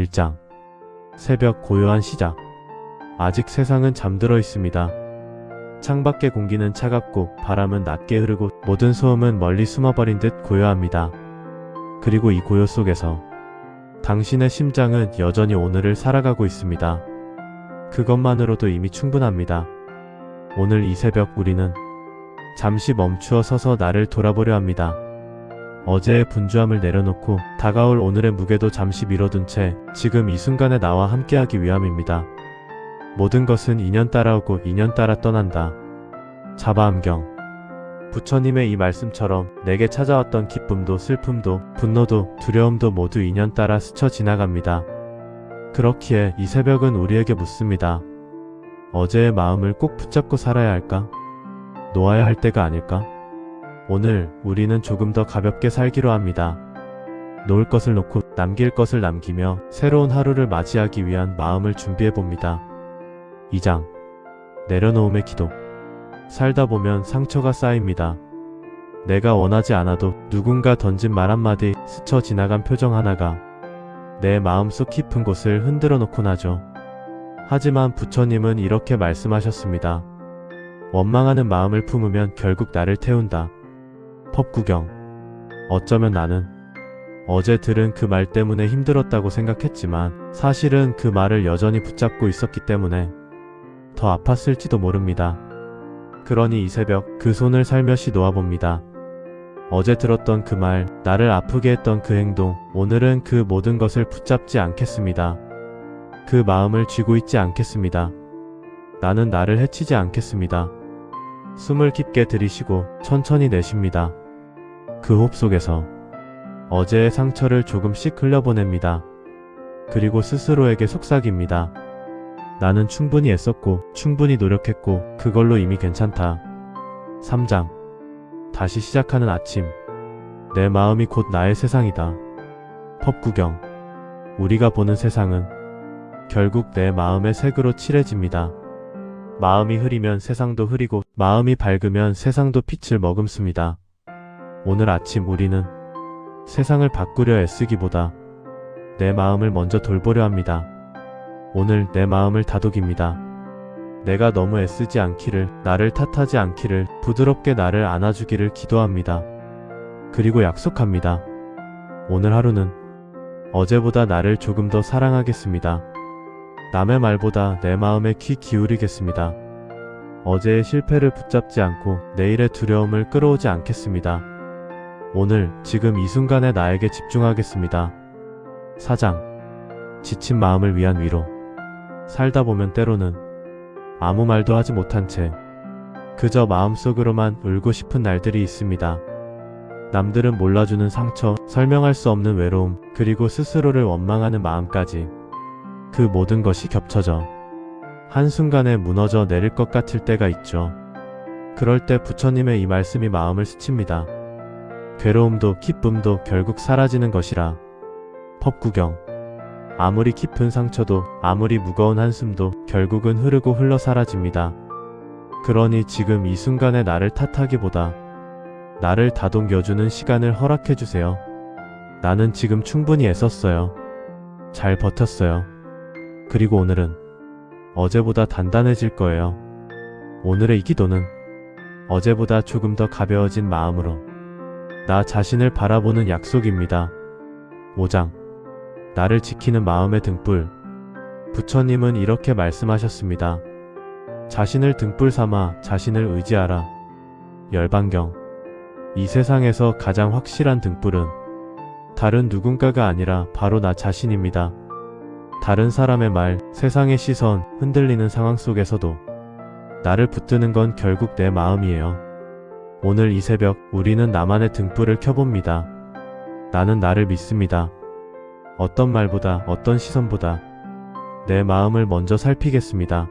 1장. 새벽 고요한 시작. 아직 세상은 잠들어 있습니다. 창밖의 공기는 차갑고 바람은 낮게 흐르고 모든 소음은 멀리 숨어버린 듯 고요합니다. 그리고 이 고요 속에서 당신의 심장은 여전히 오늘을 살아가고 있습니다. 그것만으로도 이미 충분합니다. 오늘 이 새벽 우리는 잠시 멈추어 서서 나를 돌아보려 합니다. 어제의 분주함을 내려놓고 다가올 오늘의 무게도 잠시 미뤄둔 채 지금 이 순간에 나와 함께하기 위함입니다. 모든 것은 인연 따라오고 인연 따라 떠난다. 자바암경. 부처님의 이 말씀처럼 내게 찾아왔던 기쁨도 슬픔도 분노도 두려움도 모두 인연 따라 스쳐 지나갑니다. 그렇기에 이 새벽은 우리에게 묻습니다. 어제의 마음을 꼭 붙잡고 살아야 할까? 놓아야 할 때가 아닐까? 오늘 우리는 조금 더 가볍게 살기로 합니다. 놓을 것을 놓고 남길 것을 남기며 새로운 하루를 맞이하기 위한 마음을 준비해봅니다. 2장. 내려놓음의 기도. 살다 보면 상처가 쌓입니다. 내가 원하지 않아도 누군가 던진 말 한마디, 스쳐 지나간 표정 하나가 내 마음속 깊은 곳을 흔들어 놓곤 하죠. 하지만 부처님은 이렇게 말씀하셨습니다. 원망하는 마음을 품으면 결국 나를 태운다. 법구경. 어쩌면 나는 어제 들은 그 말 때문에 힘들었다고 생각했지만 사실은 그 말을 여전히 붙잡고 있었기 때문에 더 아팠을지도 모릅니다. 그러니 이 새벽 그 손을 살며시 놓아봅니다. 어제 들었던 그 말, 나를 아프게 했던 그 행동, 오늘은 그 모든 것을 붙잡지 않겠습니다. 그 마음을 쥐고 있지 않겠습니다. 나는 나를 해치지 않겠습니다. 숨을 깊게 들이쉬고 천천히 내쉽니다. 그 호흡 속에서 어제의 상처를 조금씩 흘려보냅니다. 그리고 스스로에게 속삭입니다. 나는 충분히 애썼고 충분히 노력했고 그걸로 이미 괜찮다. 3장. 다시 시작하는 아침. 내 마음이 곧 나의 세상이다. 법구경. 우리가 보는 세상은 결국 내 마음의 색으로 칠해집니다. 마음이 흐리면 세상도 흐리고 마음이 밝으면 세상도 빛을 머금습니다. 오늘 아침 우리는 세상을 바꾸려 애쓰기보다 내 마음을 먼저 돌보려 합니다. 오늘 내 마음을 다독입니다. 내가 너무 애쓰지 않기를, 나를 탓하지 않기를, 부드럽게 나를 안아주기를 기도합니다. 그리고 약속합니다. 오늘 하루는 어제보다 나를 조금 더 사랑하겠습니다. 남의 말보다 내 마음에 귀 기울이겠습니다. 어제의 실패를 붙잡지 않고 내일의 두려움을 끌어오지 않겠습니다. 오늘, 지금 이 순간에 나에게 집중하겠습니다. 4장. 지친 마음을 위한 위로. 살다 보면 때로는 아무 말도 하지 못한 채 그저 마음속으로만 울고 싶은 날들이 있습니다. 남들은 몰라주는 상처, 설명할 수 없는 외로움, 그리고 스스로를 원망하는 마음까지 그 모든 것이 겹쳐져 한순간에 무너져 내릴 것 같을 때가 있죠. 그럴 때 부처님의 이 말씀이 마음을 스칩니다. 괴로움도 기쁨도 결국 사라지는 것이라. 법구경. 아무리 깊은 상처도 아무리 무거운 한숨도 결국은 흐르고 흘러 사라집니다. 그러니 지금 이 순간에 나를 탓하기보다 나를 다독여주는 시간을 허락해주세요. 나는 지금 충분히 애썼어요. 잘 버텼어요. 그리고 오늘은 어제보다 단단해질 거예요. 오늘의 이 기도는 어제보다 조금 더 가벼워진 마음으로 나 자신을 바라보는 약속입니다. 5장. 나를 지키는 마음의 등불. 부처님은 이렇게 말씀하셨습니다. 자신을 등불 삼아 자신을 의지하라. 열반경. 이 세상에서 가장 확실한 등불은 다른 누군가가 아니라 바로 나 자신입니다. 다른 사람의 말, 세상의 시선, 흔들리는 상황 속에서도 나를 붙드는 건 결국 내 마음이에요. 오늘 이 새벽 우리는 나만의 등불을 켜봅니다. 나는 나를 믿습니다. 어떤 말보다 어떤 시선보다 내 마음을 먼저 살피겠습니다.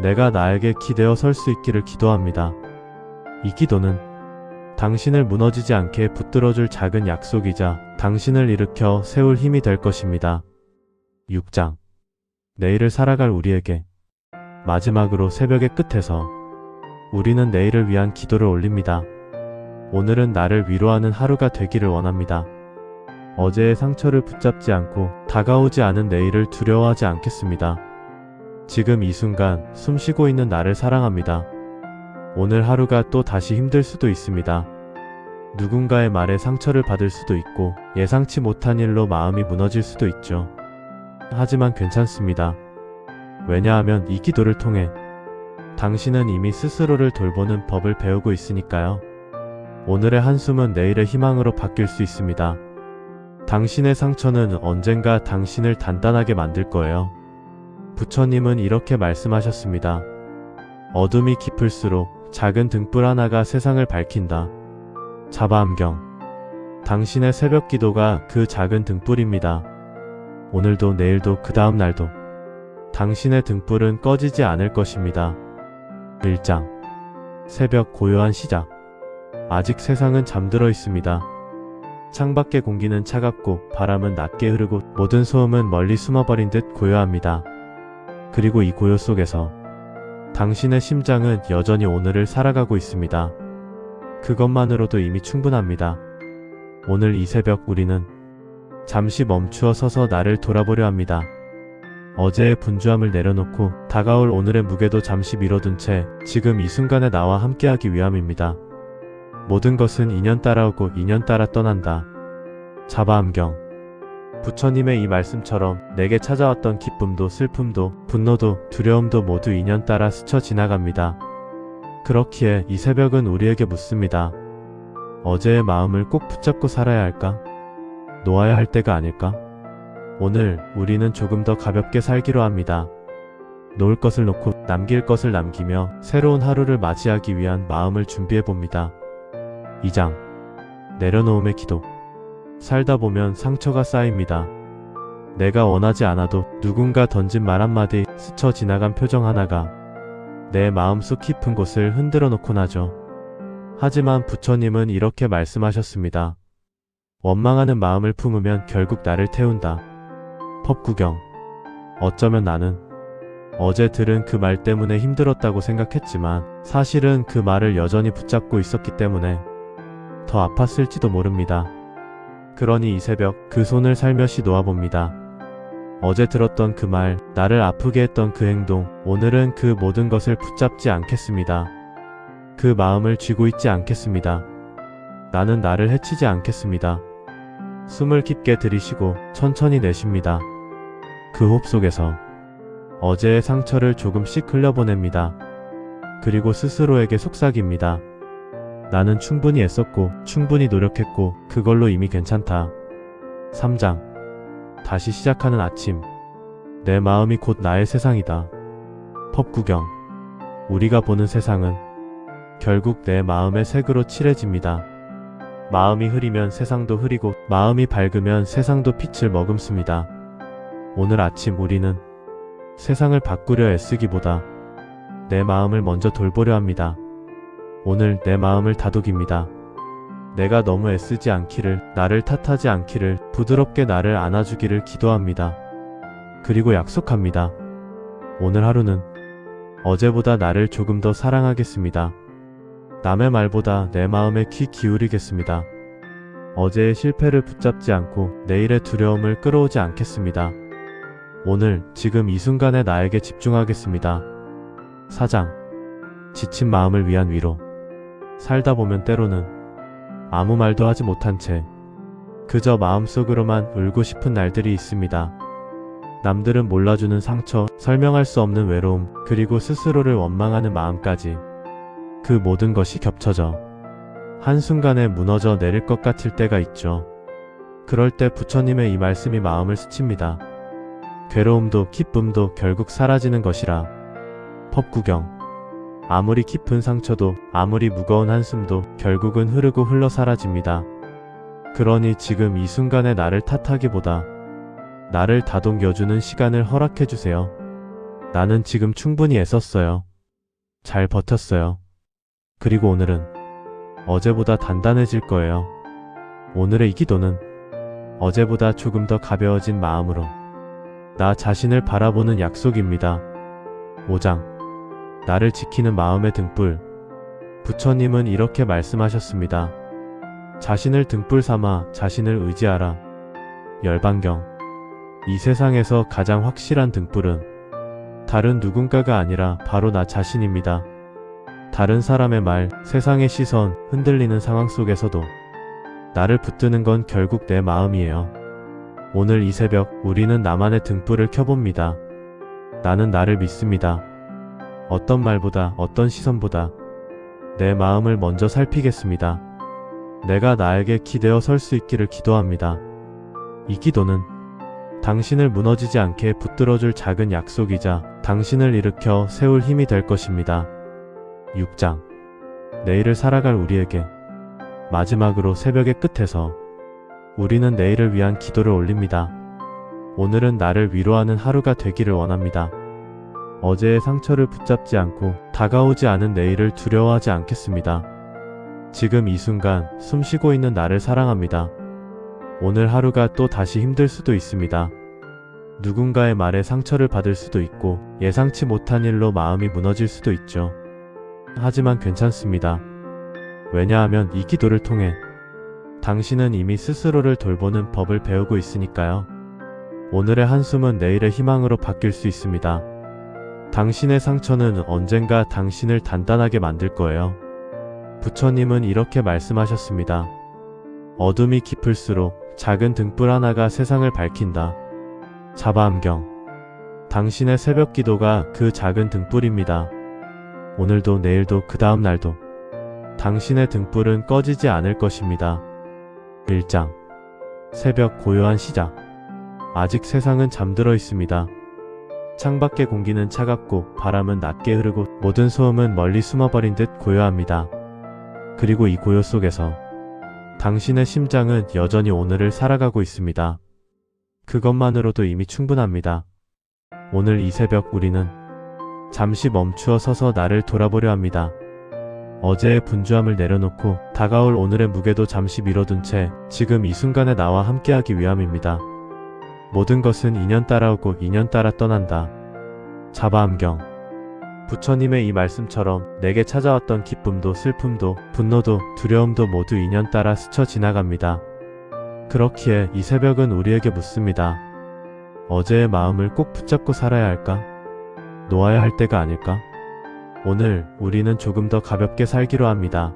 내가 나에게 기대어 설 수 있기를 기도합니다. 이 기도는 당신을 무너지지 않게 붙들어줄 작은 약속이자 당신을 일으켜 세울 힘이 될 것입니다. 6장. 내일을 살아갈 우리에게. 마지막으로 새벽의 끝에서 우리는 내일을 위한 기도를 올립니다. 오늘은 나를 위로하는 하루가 되기를 원합니다. 어제의 상처를 붙잡지 않고 다가오지 않은 내일을 두려워하지 않겠습니다. 지금 이 순간 숨 쉬고 있는 나를 사랑합니다. 오늘 하루가 또 다시 힘들 수도 있습니다. 누군가의 말에 상처를 받을 수도 있고 예상치 못한 일로 마음이 무너질 수도 있죠. 하지만 괜찮습니다. 왜냐하면 이 기도를 통해 당신은 이미 스스로를 돌보는 법을 배우고 있으니까요. 오늘의 한숨은 내일의 희망으로 바뀔 수 있습니다. 당신의 상처는 언젠가 당신을 단단하게 만들 거예요. 부처님은 이렇게 말씀하셨습니다. 어둠이 깊을수록 작은 등불 하나가 세상을 밝힌다. 자바암경. 당신의 새벽 기도가 그 작은 등불입니다. 오늘도 내일도 그 다음 날도 당신의 등불은 꺼지지 않을 것입니다. 1장. 새벽 고요한 시작. 아직 세상은 잠들어 있습니다. 창밖의 공기는 차갑고 바람은 낮게 흐르고 모든 소음은 멀리 숨어버린 듯 고요합니다. 그리고 이 고요 속에서 당신의 심장은 여전히 오늘을 살아가고 있습니다. 그것만으로도 이미 충분합니다. 오늘 이 새벽 우리는 잠시 멈추어 서서 나를 돌아보려 합니다. 어제의 분주함을 내려놓고 다가올 오늘의 무게도 잠시 미뤄둔 채 지금 이 순간에 나와 함께하기 위함입니다. 모든 것은 인연 따라오고 인연 따라 떠난다. 자바암경. 부처님의 이 말씀처럼 내게 찾아왔던 기쁨도 슬픔도 분노도 두려움도 모두 인연 따라 스쳐 지나갑니다. 그렇기에 이 새벽은 우리에게 묻습니다. 어제의 마음을 꼭 붙잡고 살아야 할까? 놓아야 할 때가 아닐까? 오늘 우리는 조금 더 가볍게 살기로 합니다. 놓을 것을 놓고 남길 것을 남기며 새로운 하루를 맞이하기 위한 마음을 준비해봅니다. 2장. 내려놓음의 기도. 살다 보면 상처가 쌓입니다. 내가 원하지 않아도 누군가 던진 말 한마디, 스쳐 지나간 표정 하나가 내 마음속 깊은 곳을 흔들어 놓곤 하죠. 하지만 부처님은 이렇게 말씀하셨습니다. 원망하는 마음을 품으면 결국 나를 태운다. 법구경. 어쩌면 나는 어제 들은 그 말 때문에 힘들었다고 생각했지만 사실은 그 말을 여전히 붙잡고 있었기 때문에 더 아팠을지도 모릅니다. 그러니 이 새벽 그 손을 살며시 놓아봅니다. 어제 들었던 그 말, 나를 아프게 했던 그 행동, 오늘은 그 모든 것을 붙잡지 않겠습니다. 그 마음을 쥐고 있지 않겠습니다. 나는 나를 해치지 않겠습니다. 숨을 깊게 들이쉬고 천천히 내쉽니다. 그 호흡 속에서 어제의 상처를 조금씩 흘려보냅니다. 그리고 스스로에게 속삭입니다. 나는 충분히 애썼고 충분히 노력했고 그걸로 이미 괜찮다. 3장. 다시 시작하는 아침. 내 마음이 곧 나의 세상이다. 법구경. 우리가 보는 세상은 결국 내 마음의 색으로 칠해집니다. 마음이 흐리면 세상도 흐리고 마음이 밝으면 세상도 빛을 머금습니다. 오늘 아침 우리는 세상을 바꾸려 애쓰기보다 내 마음을 먼저 돌보려 합니다. 오늘 내 마음을 다독입니다. 내가 너무 애쓰지 않기를, 나를 탓하지 않기를, 부드럽게 나를 안아주기를 기도합니다. 그리고 약속합니다. 오늘 하루는 어제보다 나를 조금 더 사랑하겠습니다. 남의 말보다 내 마음에 귀 기울이겠습니다. 어제의 실패를 붙잡지 않고 내일의 두려움을 끌어오지 않겠습니다. 오늘 지금 이 순간에 나에게 집중하겠습니다. 4장. 지친 마음을 위한 위로. 살다 보면 때로는 아무 말도 하지 못한 채 그저 마음속으로만 울고 싶은 날들이 있습니다. 남들은 몰라주는 상처, 설명할 수 없는 외로움, 그리고 스스로를 원망하는 마음까지 그 모든 것이 겹쳐져 한순간에 무너져 내릴 것 같을 때가 있죠. 그럴 때 부처님의 이 말씀이 마음을 스칩니다. 괴로움도 기쁨도 결국 사라지는 것이라. 법구경. 아무리 깊은 상처도 아무리 무거운 한숨도 결국은 흐르고 흘러 사라집니다. 그러니 지금 이 순간에 나를 탓하기보다 나를 다독여주는 시간을 허락해주세요. 나는 지금 충분히 애썼어요. 잘 버텼어요. 그리고 오늘은 어제보다 단단해질 거예요. 오늘의 이 기도는 어제보다 조금 더 가벼워진 마음으로 나 자신을 바라보는 약속입니다. 5장. 나를 지키는 마음의 등불. 부처님은 이렇게 말씀하셨습니다. 자신을 등불 삼아 자신을 의지하라. 열반경. 이 세상에서 가장 확실한 등불은 다른 누군가가 아니라 바로 나 자신입니다. 다른 사람의 말, 세상의 시선, 흔들리는 상황 속에서도 나를 붙드는 건 결국 내 마음이에요. 오늘 이 새벽 우리는 나만의 등불을 켜봅니다. 나는 나를 믿습니다. 어떤 말보다, 어떤 시선보다 내 마음을 먼저 살피겠습니다. 내가 나에게 기대어 설 수 있기를 기도합니다. 이 기도는 당신을 무너지지 않게 붙들어줄 작은 약속이자 당신을 일으켜 세울 힘이 될 것입니다. 6장. 내일을 살아갈 우리에게. 마지막으로 새벽의 끝에서 우리는 내일을 위한 기도를 올립니다. 오늘은 나를 위로하는 하루가 되기를 원합니다. 어제의 상처를 붙잡지 않고 다가오지 않은 내일을 두려워하지 않겠습니다. 지금 이 순간 숨 쉬고 있는 나를 사랑합니다. 오늘 하루가 또 다시 힘들 수도 있습니다. 누군가의 말에 상처를 받을 수도 있고 예상치 못한 일로 마음이 무너질 수도 있죠. 하지만 괜찮습니다. 왜냐하면 이 기도를 통해 당신은 이미 스스로를 돌보는 법을 배우고 있으니까요. 오늘의 한숨은 내일의 희망으로 바뀔 수 있습니다. 당신의 상처는 언젠가 당신을 단단하게 만들 거예요. 부처님은 이렇게 말씀하셨습니다. 어둠이 깊을수록 작은 등불 하나가 세상을 밝힌다. 자바암경. 당신의 새벽 기도가 그 작은 등불입니다. 오늘도 내일도 그 다음 날도 당신의 등불은 꺼지지 않을 것입니다. 1장. 새벽 고요한 시작. 아직 세상은 잠들어 있습니다. 창밖의 공기는 차갑고 바람은 낮게 흐르고 모든 소음은 멀리 숨어버린 듯 고요합니다. 그리고 이 고요 속에서 당신의 심장은 여전히 오늘을 살아가고 있습니다. 그것만으로도 이미 충분합니다. 오늘 이 새벽 우리는 잠시 멈추어 서서 나를 돌아보려 합니다. 어제의 분주함을 내려놓고 다가올 오늘의 무게도 잠시 미뤄둔 채 지금 이 순간에 나와 함께하기 위함입니다. 모든 것은 인연 따라오고 인연 따라 떠난다. 자바암경. 부처님의 이 말씀처럼 내게 찾아왔던 기쁨도 슬픔도 분노도 두려움도 모두 인연 따라 스쳐 지나갑니다. 그렇기에 이 새벽은 우리에게 묻습니다. 어제의 마음을 꼭 붙잡고 살아야 할까? 놓아야 할 때가 아닐까? 오늘 우리는 조금 더 가볍게 살기로 합니다.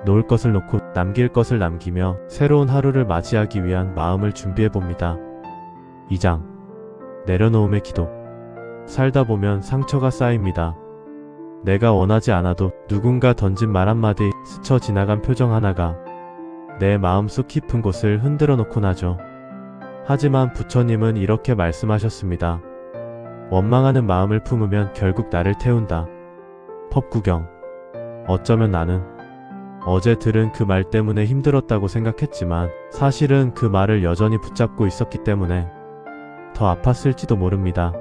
놓을 것을 놓고 남길 것을 남기며 새로운 하루를 맞이하기 위한 마음을 준비해봅니다. 2장. 내려놓음의 기도. 살다 보면 상처가 쌓입니다. 내가 원하지 않아도 누군가 던진 말 한마디, 스쳐 지나간 표정 하나가 내 마음속 깊은 곳을 흔들어 놓곤 하죠. 하지만 부처님은 이렇게 말씀하셨습니다. 원망하는 마음을 품으면 결국 나를 태운다. 법구경. 어쩌면 나는 어제 들은 그 말 때문에 힘들었다고 생각했지만 사실은 그 말을 여전히 붙잡고 있었기 때문에 더 아팠을지도 모릅니다.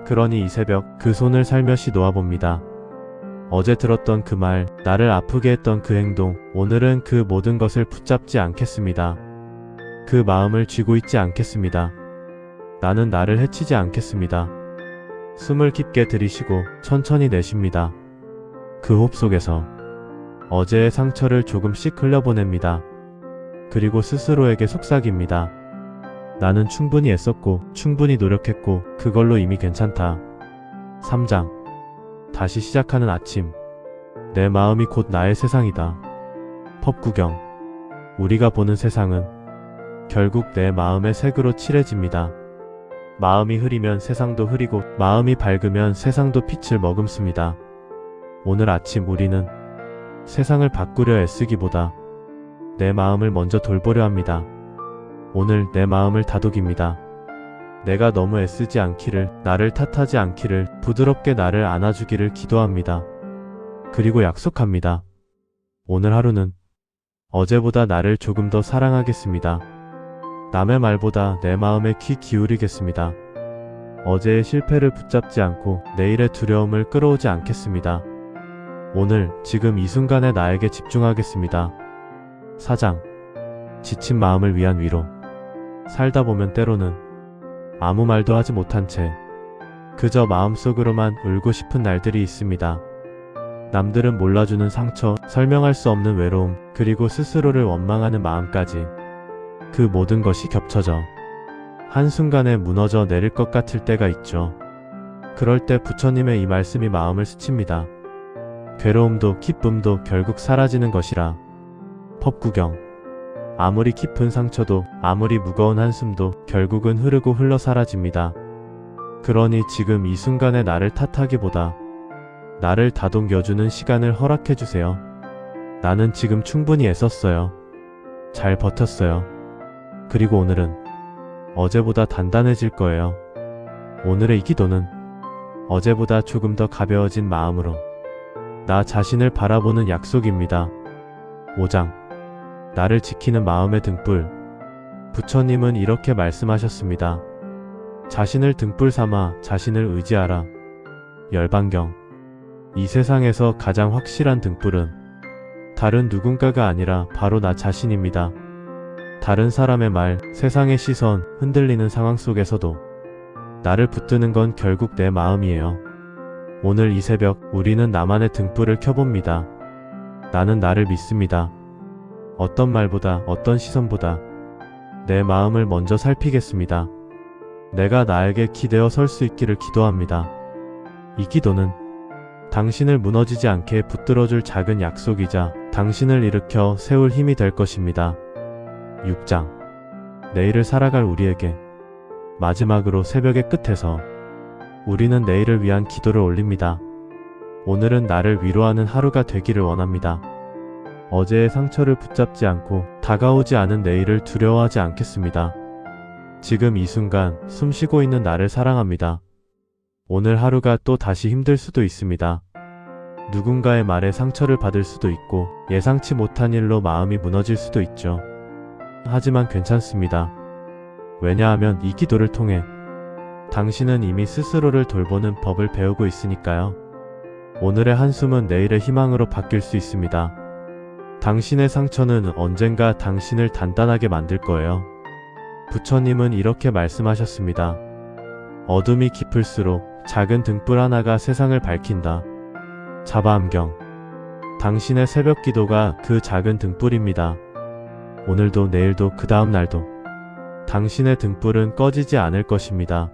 그러니 이 새벽 그 손을 살며시 놓아봅니다. 어제 들었던 그 말, 나를 아프게 했던 그 행동, 오늘은 그 모든 것을 붙잡지 않겠습니다. 그 마음을 쥐고 있지 않겠습니다. 나는 나를 해치지 않겠습니다. 숨을 깊게 들이쉬고 천천히 내쉽니다. 그 호흡 속에서 어제의 상처를 조금씩 흘려보냅니다. 그리고 스스로에게 속삭입니다. 나는 충분히 애썼고 충분히 노력했고 그걸로 이미 괜찮다. 3장. 다시 시작하는 아침. 내 마음이 곧 나의 세상이다. 법구경. 우리가 보는 세상은 결국 내 마음의 색으로 칠해집니다. 마음이 흐리면 세상도 흐리고 마음이 밝으면 세상도 빛을 머금습니다. 오늘 아침 우리는 세상을 바꾸려 애쓰기보다 내 마음을 먼저 돌보려 합니다. 오늘 내 마음을 다독입니다. 내가 너무 애쓰지 않기를, 나를 탓하지 않기를, 부드럽게 나를 안아주기를 기도합니다. 그리고 약속합니다. 오늘 하루는 어제보다 나를 조금 더 사랑하겠습니다. 남의 말보다 내 마음에 귀 기울이겠습니다. 어제의 실패를 붙잡지 않고 내일의 두려움을 끌어오지 않겠습니다. 오늘, 지금 이 순간에 나에게 집중하겠습니다. 4장. 지친 마음을 위한 위로. 살다 보면 때로는 아무 말도 하지 못한 채 그저 마음속으로만 울고 싶은 날들이 있습니다. 남들은 몰라주는 상처, 설명할 수 없는 외로움, 그리고 스스로를 원망하는 마음까지. 그 모든 것이 겹쳐져 한순간에 무너져 내릴 것 같을 때가 있죠. 그럴 때 부처님의 이 말씀이 마음을 스칩니다. 괴로움도 기쁨도 결국 사라지는 것이라. 법구경. 아무리 깊은 상처도 아무리 무거운 한숨도 결국은 흐르고 흘러 사라집니다. 그러니 지금 이 순간에 나를 탓하기보다 나를 다독여주는 시간을 허락해주세요. 나는 지금 충분히 애썼어요. 잘 버텼어요. 그리고 오늘은 어제보다 단단해질 거예요. 오늘의 이 기도는 어제보다 조금 더 가벼워진 마음으로 나 자신을 바라보는 약속입니다. 5장. 나를 지키는 마음의 등불. 부처님은 이렇게 말씀하셨습니다. 자신을 등불 삼아 자신을 의지하라. 열반경. 이 세상에서 가장 확실한 등불은 다른 누군가가 아니라 바로 나 자신입니다. 다른 사람의 말, 세상의 시선, 흔들리는 상황 속에서도 나를 붙드는 건 결국 내 마음이에요. 오늘 이 새벽 우리는 나만의 등불을 켜봅니다. 나는 나를 믿습니다. 어떤 말보다 어떤 시선보다 내 마음을 먼저 살피겠습니다. 내가 나에게 기대어 설 수 있기를 기도합니다. 이 기도는 당신을 무너지지 않게 붙들어줄 작은 약속이자 당신을 일으켜 세울 힘이 될 것입니다. 6장. 내일을 살아갈 우리에게. 마지막으로 새벽의 끝에서 우리는 내일을 위한 기도를 올립니다. 오늘은 나를 위로하는 하루가 되기를 원합니다. 어제의 상처를 붙잡지 않고 다가오지 않은 내일을 두려워하지 않겠습니다. 지금 이 순간 숨 쉬고 있는 나를 사랑합니다. 오늘 하루가 또 다시 힘들 수도 있습니다. 누군가의 말에 상처를 받을 수도 있고 예상치 못한 일로 마음이 무너질 수도 있죠. 하지만 괜찮습니다. 왜냐하면 이 기도를 통해 당신은 이미 스스로를 돌보는 법을 배우고 있으니까요. 오늘의 한숨은 내일의 희망으로 바뀔 수 있습니다. 당신의 상처는 언젠가 당신을 단단하게 만들 거예요. 부처님은 이렇게 말씀하셨습니다. 어둠이 깊을수록 작은 등불 하나가 세상을 밝힌다. 자바암경. 당신의 새벽 기도가 그 작은 등불입니다. 오늘도 내일도 그 다음 날도 당신의 등불은 꺼지지 않을 것입니다.